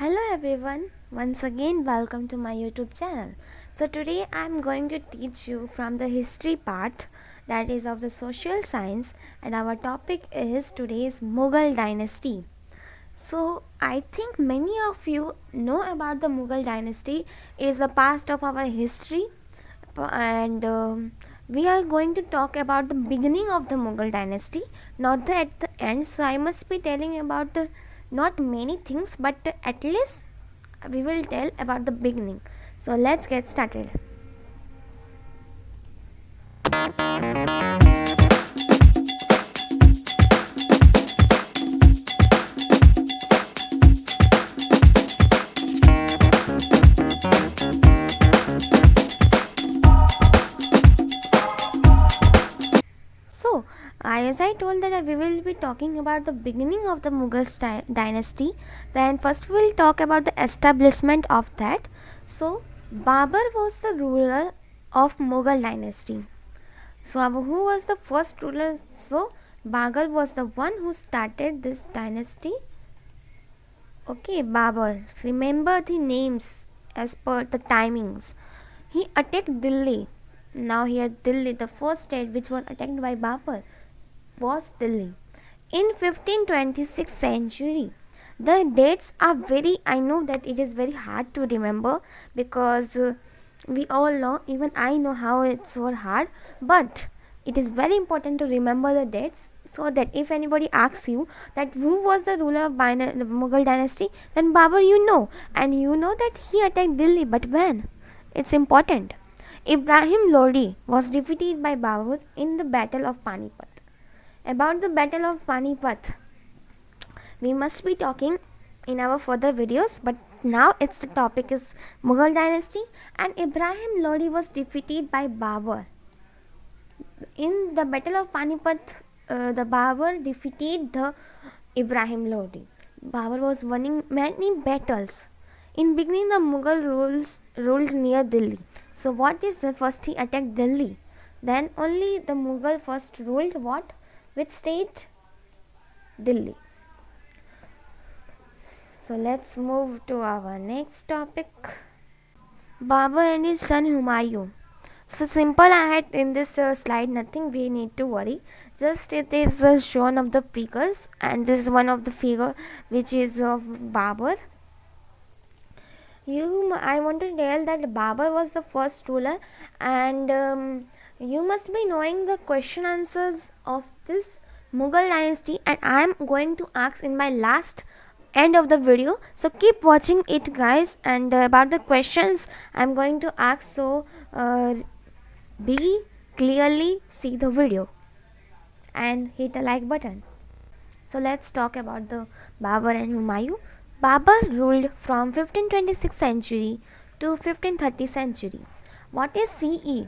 Hello everyone, once again welcome to my YouTube channel. So today I am going to teach you from the history part, that is of the social science, and our topic is today's Mughal dynasty. So I think many of you know about the Mughal dynasty. It is a past of our history, and we are going to talk about the beginning of the Mughal dynasty, not the at the end. So I must be telling you about the not many things, but at least we will tell about the beginning. So let's get started. So, as I told that we will be talking about the beginning of the Mughal dynasty, then first we will talk about the establishment of that. So, Babur was the ruler of Mughal dynasty. So, who was the first ruler? So, Babur was the one who started this dynasty. Okay, Babur. Remember the names as per the timings. He attacked Delhi. Now here Delhi, the first state which was attacked by Babur was Delhi in 1526 century. The dates are very, I know that it is very hard to remember because we all know, even I know how it's so hard, but it is very important to remember the dates so that if anybody asks you that who was the ruler of the Mughal dynasty, then Babur you know, and you know that he attacked Delhi, but when? It's important. Ibrahim Lodi was defeated by Babur in the Battle of Panipat. About the Battle of Panipat, we must be talking in our further videos, but now its the topic is Mughal dynasty, and Ibrahim Lodi was defeated by Babur. In the Battle of Panipat, the Babur defeated the Ibrahim Lodi. Babur was winning many battles. In beginning, the Mughal ruled near Delhi. So what is the first he attacked Delhi? Then only the Mughal first ruled what? Which state? Delhi. So let's move to our next topic. Babur and his son Humayun. So simple, I had in this slide nothing we need to worry. Just it is shown of the figures, and this is one of the figure which is of Babur. I want to tell that Babur was the first ruler, and you must be knowing the question answers of this Mughal dynasty, and I am going to ask in my last end of the video. So keep watching it, guys, and about the questions I am going to ask. So be clearly see the video and hit the like button. So let's talk about the Babur and Humayun. Babur ruled from 1526 century to 1530 century. What is CE?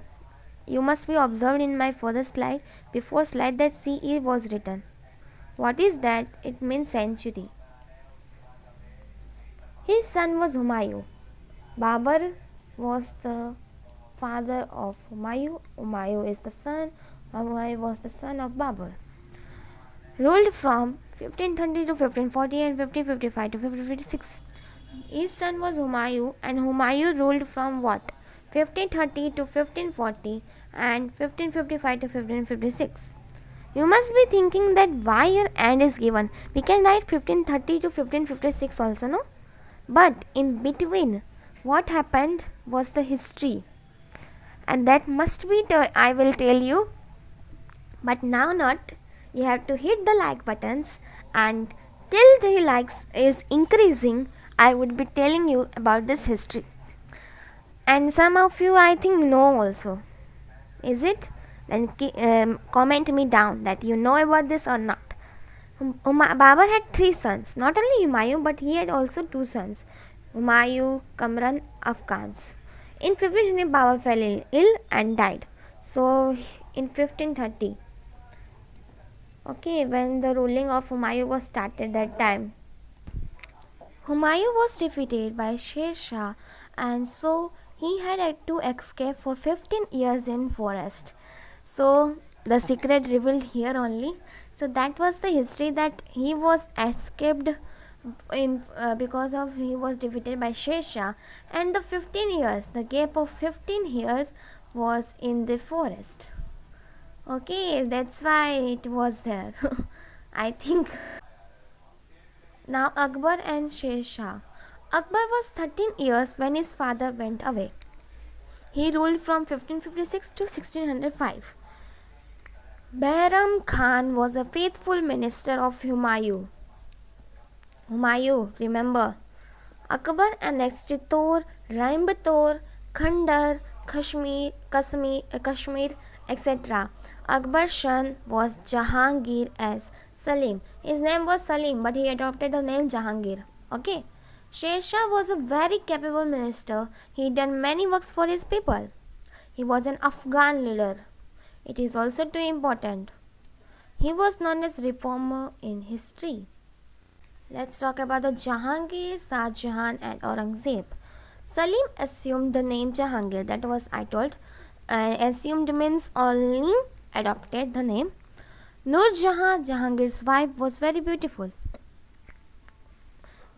You must be observed in my further slide, before slide, that CE was written. What is that? It means century. His son was Humayun. Babur was the father of Humayun. Humayun is the son. Humayun was the son of Babur. Ruled from 1530 to 1540 and 1555 to 1556. His son was Humayun, and Humayun ruled from what? 1530 to 1540 and 1555 to 1556. You must be thinking that why your end is given. We can write 1530 to 1556 also, no? But in between, what happened was the history, and that must be I will tell you, but now not. You have to hit the like buttons, and till the likes is increasing, I would be telling you about this history. And some of you I think know also. Is it? Then comment me down that you know about this or not. Babur had 3 sons. Not only Humayun, but he had also 2 sons. Humayun, Kamran, Afghans. In 1520, Babur fell ill and died. So in 1530, okay, when the ruling of Humayun was started, that time Humayun was defeated by Sher Shah, and so he had to escape for 15 years in forest. So the secret revealed here only. So that was the history, that he was escaped because of he was defeated by Sher Shah, and the 15 years, the gap of 15 years was in the forest. Okay, that's why it was there. I think. Now Akbar and Sher Shah. Akbar was 13 years when his father went away. He ruled from 1556 to 1605. Behram Khan was a faithful minister of Humayun. Humayun, remember? Akbar annexed Chittor, Coimbatore, Khandar, Kashmir, etc. Akbar's son was Jahangir as Salim. His name was Salim, but he adopted the name Jahangir. Okay. Sher Shah was a very capable minister. He done many works for his people. He was an Afghan leader. It is also too important. He was known as reformer in history. Let's talk about the Jahangir, Shah Jahan and Aurangzeb. Salim assumed the name Jahangir, that was I told. Assumed means only adopted the name. Nur Jahan, Jahangir's wife, was very beautiful.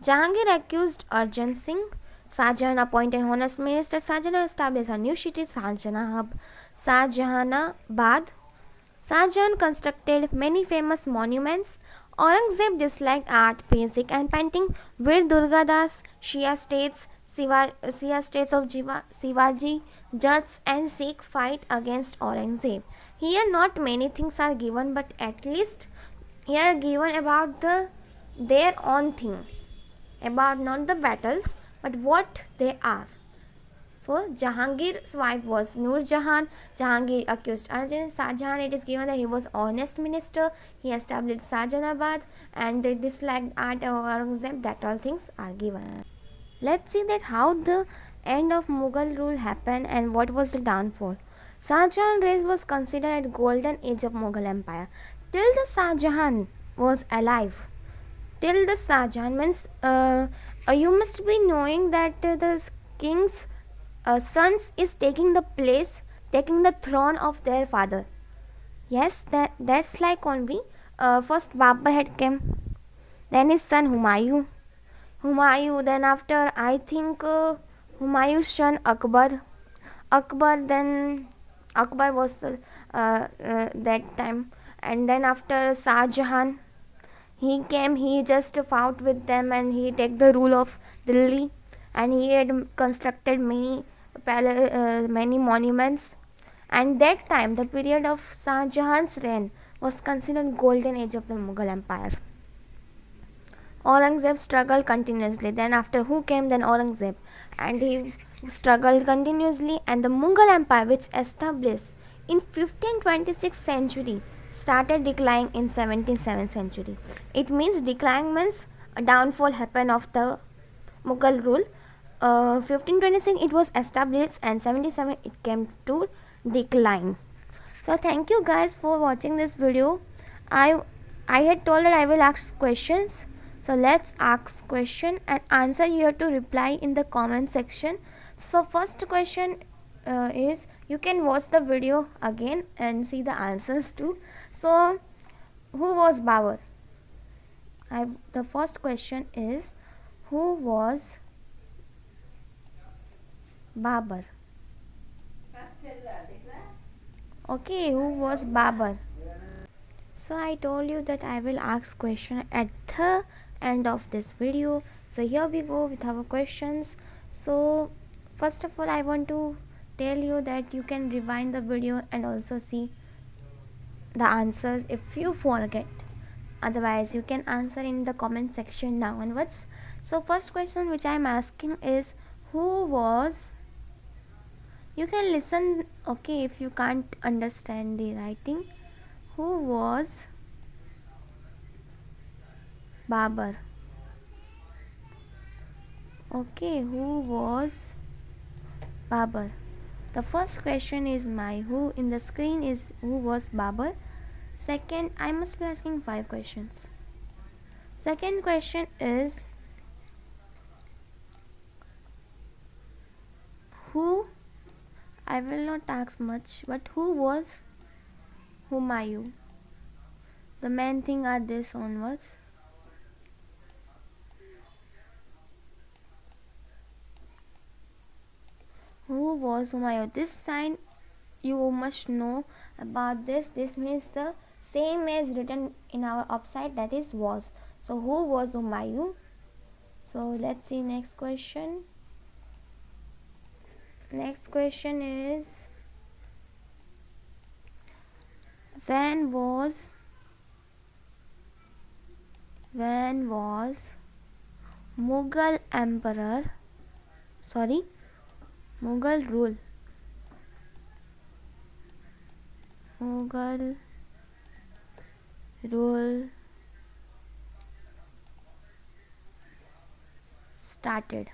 Jahangir accused Arjan Singh. Shah Jahan appointed honest minister. Shah Jahan established a new city, Shahjahanabad. Shah Jahan constructed many famous monuments. Aurangzeb disliked art, music and painting. Veer Durgadas, Shia states of Shivaji, Jats and Sikh fight against Aurangzeb. Here not many things are given, but at least here are given about their own thing, about not the battles but what they are. So Jahangir's wife was Nur Jahan. Jahangir accused Arjan. Shah Jahan, it is given that he was honest minister. He established Shahjahanabad and they disliked art or Aurangzeb. That all things are given. Let's see that how the end of Mughal rule happened and what was the downfall. Shah Jahan reign was considered a golden age of Mughal Empire. Till the Shah Jahan was alive. Till the Shah Jahan means you must be knowing that the king's sons is taking the throne of their father. Yes, that's like only first Babur had came, then his son Humayun, then after I think Humayun's son Akbar, then Akbar was that time, and then after Shah Jahan, he came, he just fought with them and he take the rule of Delhi, and he had constructed many monuments. And that time, the period of Shah Jahan's reign was considered golden age of the Mughal Empire. Aurangzeb struggled continuously. Then after who came? Then Aurangzeb, and he struggled continuously. And the Mughal Empire, which established in 1526 century, started declining in 17th century. It means decline means a downfall happened of the Mughal rule. 1526 it was established and 77 it came to decline. So thank you guys for watching this video. I had told that I will ask questions. So let's ask question and answer. You have to reply in the comment section. So first question is, you can watch the video again and see the answers too. So who was Babur? The first question is, who was Babur? Okay, who was Babur? So I told you that I will ask question at the end of this video. So here we go with our questions. So first of all, I want to tell you that you can rewind the video and also see the answers if you forget. Otherwise, you can answer in the comment section now onwards. So first question which I am asking is, who was, you can listen, okay, if you can't understand the writing. Who was Babur? Okay, who was Babur? The first question is my who in the screen is who was Babur. Second, I must be asking 5 questions. Second question is, who, I will not ask much, but who was Humayun? The main thing are this onwards. was Humayun? This sign you must know about this. This means the same as written in our upside, that is was. So who was Humayun? So let's see next question. Next question is, when was Mughal emperor, sorry, Mughal rule started?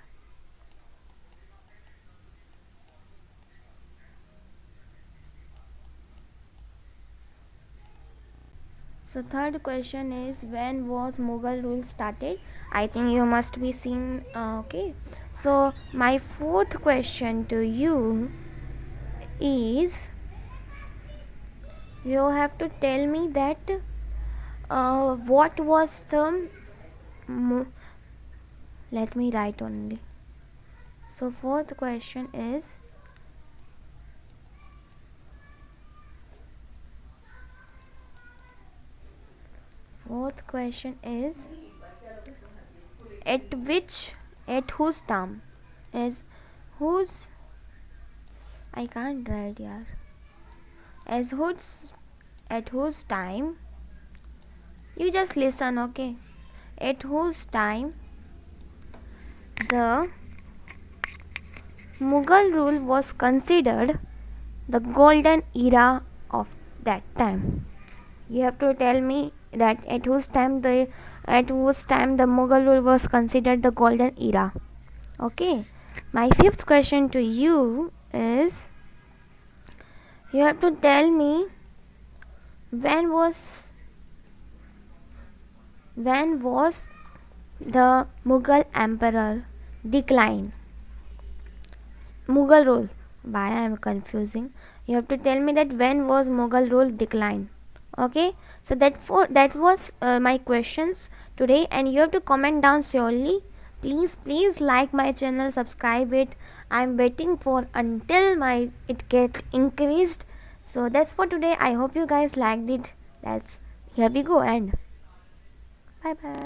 So third question is, when was Mughal rule started? I think you must be seen. Okay. So my fourth question to you is, you have to tell me that what was the let me write only. So fourth question is, at whose time is whose I can't write here. At whose time, you just listen, okay? At whose time the Mughal rule was considered the golden era of that time? You have to tell me that at whose time the Mughal rule was considered the golden era. Okay. My fifth question to you is, you have to tell me when was the Mughal emperor decline? Mughal rule. Why I am confusing? You have to tell me that when was Mughal rule decline. Okay. So that was my questions today, and you have to comment down surely. Please like my channel, subscribe it. I'm waiting for until it get increased. So that's for today. I hope you guys liked it. Here we go, and bye bye.